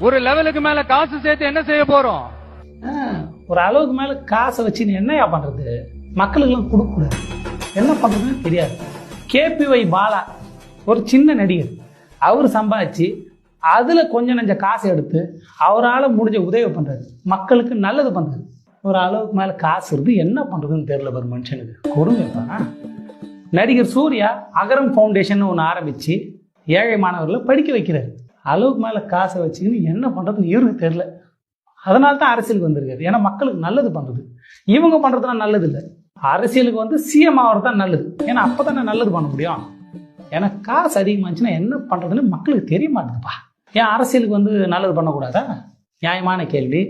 ஒரு லெவலுக்கு மேல காசு சேர்த்து என்ன செய்ய போறோம்? ஒரு அளவுக்கு மேல காசை வச்சு நீ என்னையா பண்றது? மக்களுக்கு எல்லாம் கொடுக்க கூடாது, என்ன பண்றதுன்னு தெரியாது. KPY பாலா ஒரு சின்ன நடிகர், அவர் சம்பாதிச்சு அதுல கொஞ்சம் நெஞ்ச காசை எடுத்து அவரால் முடிஞ்ச உதவி பண்றாரு, மக்களுக்கு நல்லது பண்றாரு. ஒரு அளவுக்கு மேல காசு இருந்து என்ன பண்றதுன்னு தெரியல ஒரு மனுஷனுக்கு. கொடுங்க. நடிகர் சூர்யா அகரம் ஃபவுண்டேஷன் ஒன்று ஆரம்பிச்சு ஏழை மாணவர்களை படிக்க வைக்கிறாரு. அளவுக்கு மேல காசை வச்சுக்கின்னு என்ன பண்றதுன்னு இவருக்கு தெரியல. அதனால தான் அரசியலுக்கு வந்திருக்காரு. ஏன்னா மக்களுக்கு நல்லது பண்றது, இவங்க பண்றதுலாம் நல்லது இல்லை. அரசியலுக்கு வந்து CM ஆகிறது தான் நல்லது. ஏன்னா அப்பதானே நல்லது பண்ண முடியும். ஏன்னா காசு அதிகமாச்சுன்னா என்ன பண்றதுன்னு மக்களுக்கு தெரிய மாட்டேதுப்பா. ஏன் அரசியலுக்கு வந்து நல்லது பண்ணக்கூடாதா? நியாயமான கேள்வி.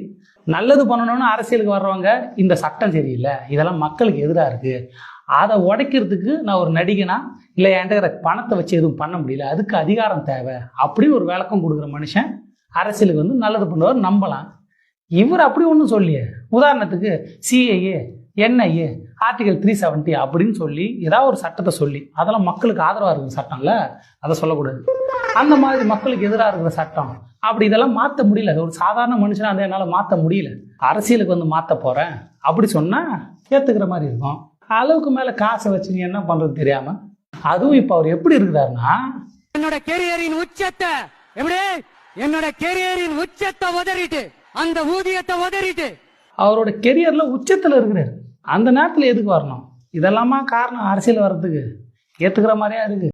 நல்லது பண்ணணும்னு அரசியலுக்கு வர்றவங்க இந்த சட்டம் சரியில்லை, இதெல்லாம் மக்களுக்கு எதிராக இருக்கு, அதை உடைக்கிறதுக்கு நான் ஒரு நடிகனா இல்லை என்கிட்ட பணத்தை வச்சு எதுவும் பண்ண முடியல, அதுக்கு அதிகாரம் தேவை அப்படின்னு ஒரு விளக்கம் கொடுக்குற மனுஷன் அரசியலுக்கு வந்து நல்லது பண்ணுவார் நம்பலாம். இவர் அப்படி ஒன்றும் சொல்லியே. உதாரணத்துக்கு CAA NIA ஆர்டிகல் 370 அப்படின்னு சொல்லி ஏதாவது ஒரு சட்டத்தை சொல்லி அதெல்லாம் மக்களுக்கு ஆதரவாக இருக்கிற சட்டம்ல, அதை சொல்லக்கூடாது. அந்த மாதிரி மக்களுக்கு எதிராக இருக்கிற சட்டம் அப்படி இதெல்லாம் மாற்ற முடியல. ஒரு சாதாரண மனுஷனா அந்த என்னால் மாற்ற முடியல, அரசியலுக்கு வந்து மாற்ற போறேன் அப்படி சொன்னா ஏத்துக்கிற மாதிரி இருக்கும். அளவுக்கு மேல காசை வச்சு நீ என்ன பண்றது தெரியாம, அதுவும் இப்ப அவர் எப்படி இருக்கிறாருன்னா, என்னோட கேரியரின் உச்சத்தை என்னோட கேரியரின் உச்சத்தை உதறிட்டு அந்த ஊதியத்தை உதறிட்டு அவரோட கெரியர்ல உச்சத்துல இருக்கிறாரு. அந்த நேரத்துல எதுக்கு வரணும்? இதெல்லாமா காரணம் அரசியல் வர்றதுக்கு? ஏத்துக்கிற மாதிரியா இருக்கு.